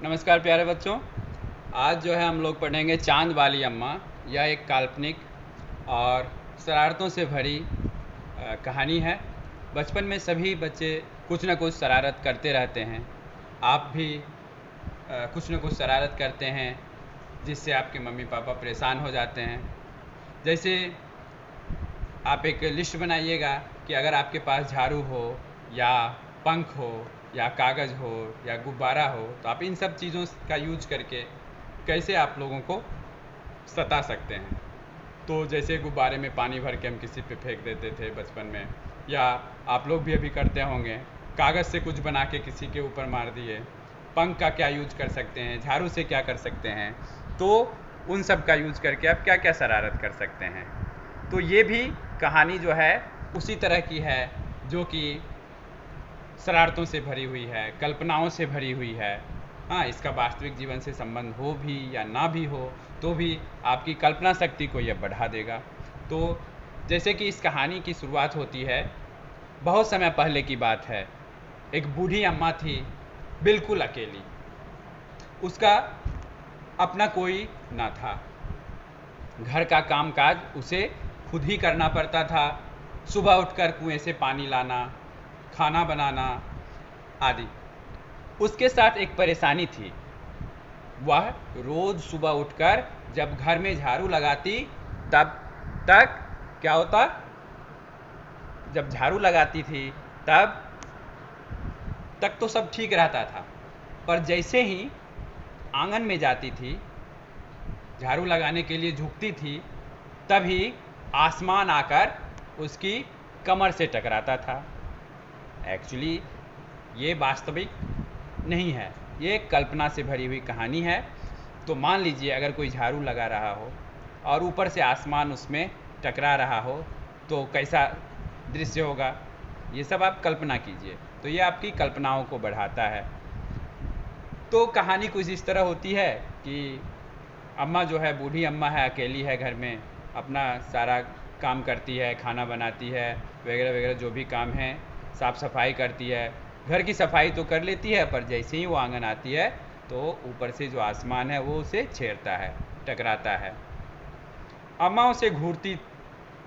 नमस्कार प्यारे बच्चों। आज जो है हम लोग पढ़ेंगे चांद वाली अम्मा। यह एक काल्पनिक और शरारतों से भरी कहानी है। बचपन में सभी बच्चे कुछ न कुछ शरारत करते रहते हैं। आप भी कुछ न कुछ शरारत करते हैं जिससे आपके मम्मी पापा परेशान हो जाते हैं। जैसे आप एक लिस्ट बनाइएगा कि अगर आपके पास झाड़ू हो या पंख हो या कागज़ हो या गुब्बारा हो तो आप इन सब चीज़ों का यूज करके कैसे आप लोगों को सता सकते हैं। तो जैसे गुब्बारे में पानी भर के हम किसी पे फेंक देते थे बचपन में, या आप लोग भी अभी करते होंगे, कागज़ से कुछ बना के किसी के ऊपर मार दिए। पंख का क्या यूज कर सकते हैं, झाड़ू से क्या कर सकते हैं, तो उन सब का यूज करके आप क्या क्या शरारत कर सकते हैं। तो ये भी कहानी जो है उसी तरह की है, जो कि शरारतों से भरी हुई है, कल्पनाओं से भरी हुई है। हाँ, इसका वास्तविक जीवन से संबंध हो भी या ना भी हो तो भी आपकी कल्पना शक्ति को यह बढ़ा देगा। तो जैसे कि इस कहानी की शुरुआत होती है, बहुत समय पहले की बात है। एक बूढ़ी अम्मा थी, बिल्कुल अकेली। उसका अपना कोई ना था। घर का कामकाज उसे खुद ही करना पड़ता था। सुबह उठकर कुएं से पानी लाना, खाना बनाना आदि। उसके साथ एक परेशानी थी। वह रोज सुबह उठकर जब घर में झाड़ू लगाती तब तक क्या होता, जब झाड़ू लगाती थी तब तक तो सब ठीक रहता था, पर जैसे ही आंगन में जाती थी, झाड़ू लगाने के लिए झुकती थी, तभी आसमान आकर उसकी कमर से टकराता था। एक्चुअली ये वास्तविक नहीं है, ये कल्पना से भरी हुई कहानी है। तो मान लीजिए अगर कोई झाड़ू लगा रहा हो और ऊपर से आसमान उसमें टकरा रहा हो तो कैसा दृश्य होगा, ये सब आप कल्पना कीजिए। तो ये आपकी कल्पनाओं को बढ़ाता है। तो कहानी कुछ इस तरह होती है कि अम्मा जो है, बूढ़ी अम्मा है, अकेली है, घर में अपना सारा काम करती है, खाना बनाती है, वगैरह वगैरह जो भी काम है, साफ़ सफाई करती है। घर की सफाई तो कर लेती है, पर जैसे ही वो आंगन आती है तो ऊपर से जो आसमान है वो उसे छेड़ता है, टकराता है। अम्मा उसे घूरती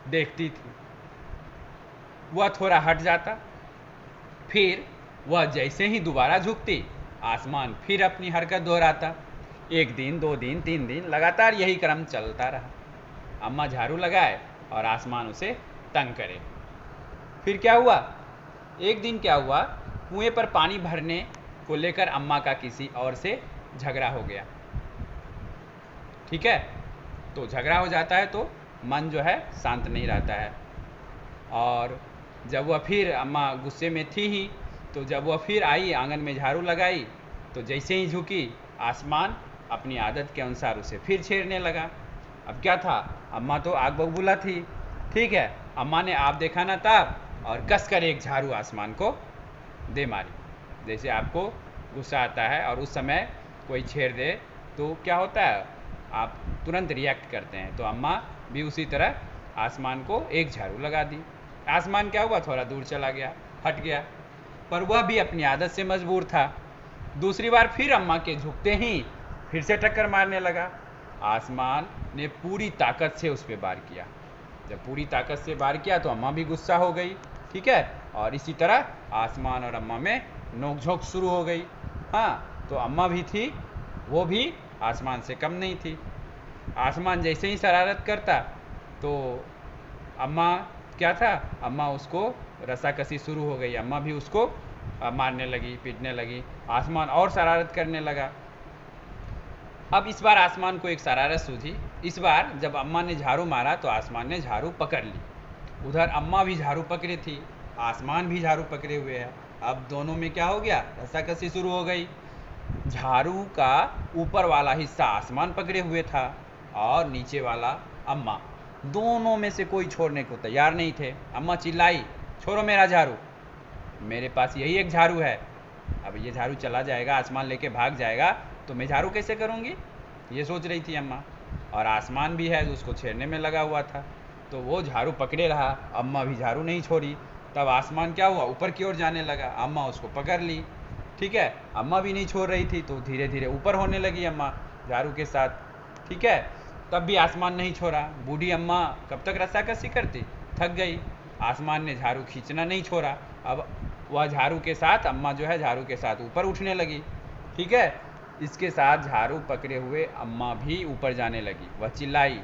देखती थी। वह थोड़ा हट जाता, फिर वह जैसे ही दोबारा झुकती, आसमान फिर अपनी हरकत दोहराता। एक दिन, 2 दिन, 3 दिन लगातार यही क्रम चलता रहा। अम्मा झाड़ू लगाए और आसमान उसे तंग करे। फिर क्या हुआ, एक दिन क्या हुआ, कुएं पर पानी भरने को लेकर अम्मा का किसी और से झगड़ा हो गया। ठीक है, तो झगड़ा हो जाता है तो मन जो है शांत नहीं रहता है। और जब वह फिर, अम्मा गुस्से में थी ही, तो जब वह फिर आई, आंगन में झाड़ू लगाई, तो जैसे ही झुकी, आसमान अपनी आदत के अनुसार उसे फिर छेड़ने लगा। अब क्या था, अम्मा तो आग बबूला थी। ठीक है, अम्मा ने आप देखा ना ताप और कसकर एक झाड़ू आसमान को दे मारी। जैसे आपको गुस्सा आता है और उस समय कोई छेड़ दे तो क्या होता है, आप तुरंत रिएक्ट करते हैं। तो अम्मा भी उसी तरह आसमान को एक झाड़ू लगा दी। आसमान क्या हुआ, थोड़ा दूर चला गया, हट गया, पर वह भी अपनी आदत से मजबूर था। दूसरी बार फिर अम्मा के झुकते ही फिर से टक्कर मारने लगा। आसमान ने पूरी ताकत से उस पर वार किया। जब पूरी ताकत से वार किया तो अम्मा भी गुस्सा हो गई। ठीक है, और इसी तरह आसमान और अम्मा में नोकझोंक शुरू हो गई। हाँ, तो अम्मा भी थी, वो भी आसमान से कम नहीं थी। आसमान जैसे ही शरारत करता तो अम्मा क्या था, अम्मा उसको रस्साकसी शुरू हो गई। अम्मा भी उसको मारने लगी, पीटने लगी। आसमान और शरारत करने लगा। अब इस बार आसमान को एक शरारत सूझी। इस बार जब अम्मा ने झाड़ू मारा तो आसमान ने झाड़ू पकड़ ली। उधर अम्मा भी झाड़ू पकड़े थी, आसमान भी झाड़ू पकड़े हुए है। अब दोनों में क्या हो गया, रस्साकसी शुरू हो गई। झाड़ू का ऊपर वाला हिस्सा आसमान पकड़े हुए था और नीचे वाला अम्मा। दोनों में से कोई छोड़ने को तैयार नहीं थे। अम्मा चिल्लाई, छोड़ो मेरा झाड़ू, मेरे पास यही एक झाड़ू है। अब ये झाड़ू चला जाएगा, आसमान लेके भाग जाएगा तो मैं झाड़ू कैसे करूँगी, ये सोच रही थी अम्मा। और आसमान भी है जो उसको छेड़ने में लगा हुआ था, तो वो झाड़ू पकड़े रहा, अम्मा भी झाड़ू नहीं छोड़ी। तब आसमान क्या हुआ, ऊपर की ओर जाने लगा, अम्मा उसको पकड़ ली। ठीक है। अम्मा भी नहीं छोड़ रही थी, तो धीरे धीरे ऊपर होने लगी अम्मा झाड़ू के साथ, ठीक है। तब भी आसमान नहीं छोड़ा। बूढ़ी अम्मा कब तक रस्साकसी करती, थक गई। आसमान ने झाड़ू खींचना नहीं छोड़ा। अब वह झाड़ू के साथ, अम्मा जो है झाड़ू के साथ ऊपर उठने लगी, ठीक है। इसके साथ झाड़ू पकड़े हुए अम्मा भी ऊपर जाने लगी। वह चिल्लाई,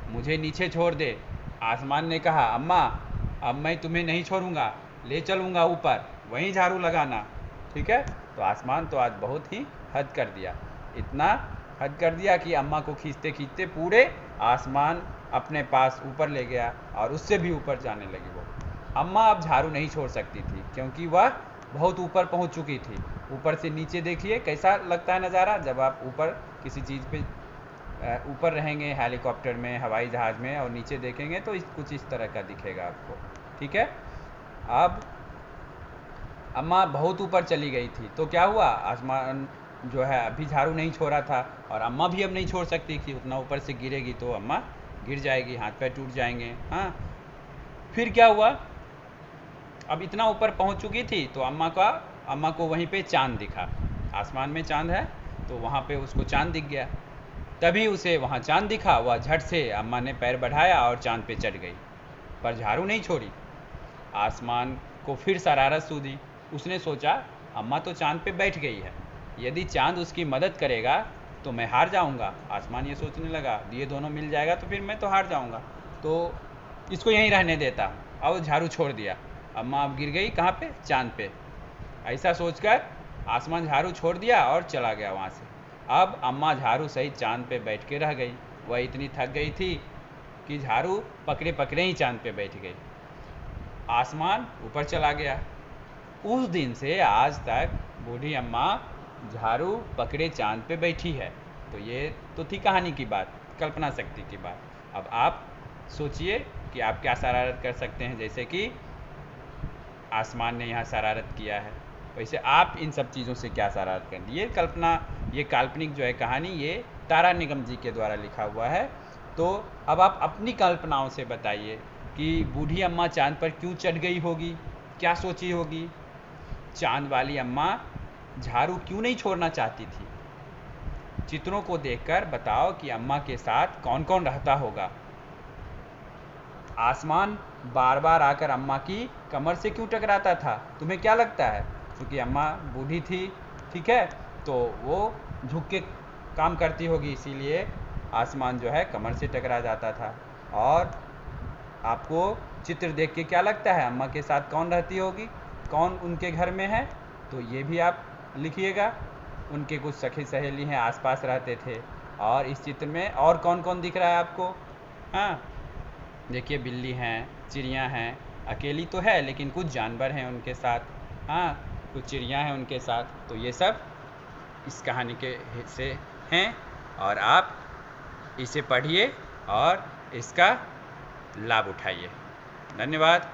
मुझे नीचे छोड़ दे। आसमान ने कहा, अम्मा अब मैं तुम्हें नहीं छोड़ूंगा, ले चलूँगा ऊपर, वहीं झाड़ू लगाना, ठीक है। तो आसमान तो आज बहुत ही हद कर दिया। इतना हद कर दिया कि अम्मा को खींचते खींचते पूरे आसमान अपने पास ऊपर ले गया और उससे भी ऊपर जाने लगी वो। अम्मा अब झाड़ू नहीं छोड़ सकती थी, क्योंकि वह बहुत ऊपर पहुंच चुकी थी। ऊपर से नीचे देखिए कैसा लगता है नज़ारा, जब आप ऊपर किसी चीज़ पे ऊपर रहेंगे, हेलीकॉप्टर में, हवाई जहाज़ में, और नीचे देखेंगे तो कुछ इस तरह का दिखेगा आपको, ठीक है। अब अम्मा बहुत ऊपर चली गई थी, तो क्या हुआ, आसमान जो है अभी झाड़ू नहीं छोड़ा था और अम्मा भी अब नहीं छोड़ सकती थी। उतना ऊपर से गिरेगी तो अम्मा गिर जाएगी, हाथ पैर टूट जाएंगे। हाँ, फिर क्या हुआ, अब इतना ऊपर पहुंच चुकी थी तो अम्मा को वहीं पे चांद दिखा। आसमान में चांद है, तो वहाँ पे उसको चांद दिख गया। तभी उसे वहाँ चांद दिखा, वह झट से अम्मा ने पैर बढ़ाया और चांद पे चढ़ गई, पर झाड़ू नहीं छोड़ी। आसमान को फिर शरारत सूझी। उसने सोचा, अम्मा तो चांद पे बैठ गई है, यदि चांद उसकी मदद करेगा तो मैं हार जाऊंगा। आसमान ये सोचने लगा, ये दोनों मिल जाएगा तो फिर मैं तो हार जाऊंगा, तो इसको यहीं रहने देता हूँ। और झाड़ू छोड़ दिया। अम्मा अब गिर गई कहाँ पे, चांद पे। ऐसा सोचकर आसमान झाड़ू छोड़ दिया और चला गया वहाँ से। अब अम्मा झाड़ू सहित चांद पे बैठ के रह गई। वह इतनी थक गई थी कि झाड़ू पकड़े पकड़े ही चांद पे बैठ गई। आसमान ऊपर चला गया। उस दिन से आज तक बूढ़ी अम्मा झाड़ू पकड़े चांद पे बैठी है। तो ये तो थी कहानी की बात, कल्पना शक्ति की बात। अब आप सोचिए कि आप क्या शरारत कर सकते हैं। जैसे कि आसमान ने यहाँ शरारत किया है, वैसे आप इन सब चीज़ों से क्या शरारत करें। ये कल्पना, ये काल्पनिक जो है कहानी, ये तारा निगम जी के द्वारा लिखा हुआ है। तो अब आप अपनी कल्पनाओं से बताइए कि बूढ़ी अम्मा चांद पर क्यों चढ़ गई होगी, क्या सोची होगी। चांद वाली अम्मा झाड़ू क्यों नहीं छोड़ना चाहती थी। चित्रों को देखकर बताओ कि अम्मा के साथ कौन कौन रहता होगा। आसमान बार बार आकर अम्मा की कमर से क्यों टकराता था, तुम्हें क्या लगता है। क्योंकि अम्मा बूढ़ी थी, ठीक है, तो वो झुक के काम करती होगी, इसीलिए आसमान जो है कमर से टकरा जाता था। और आपको चित्र देख के क्या लगता है, अम्मा के साथ कौन रहती होगी, कौन उनके घर में है, तो ये भी आप लिखिएगा। उनके कुछ सखी सहेली हैं, आसपास रहते थे। और इस चित्र में और कौन कौन दिख रहा है आपको। हाँ, देखिए बिल्ली हैं, चिड़िया हैं, अकेली तो है लेकिन कुछ जानवर हैं उनके साथ। हाँ, कुछ चिड़िया हैं उनके साथ। तो ये सब इस कहानी के हिस्से हैं और आप इसे पढ़िए और इसका लाभ उठाइए। धन्यवाद।